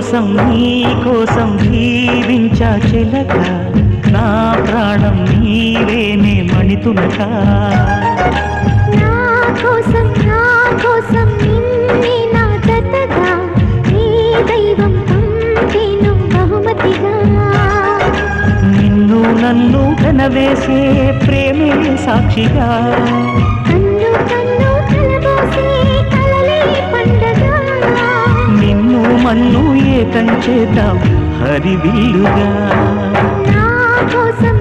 నీ కోసం జీవించా చిలక నా ప్రాణం నీవేనే మణితునక నా కోసం నిన్నే నా జతగా నీ దైవం పంపేను బహుమతిగా నిన్ను నన్ను కనవేసే ప్రేమే సాక్షిగా కన్ను కలబోసే కలలే పండగ నిన్ను మన్ను ఏకం చేద్దాం హరివిల్లుగా నా కోసం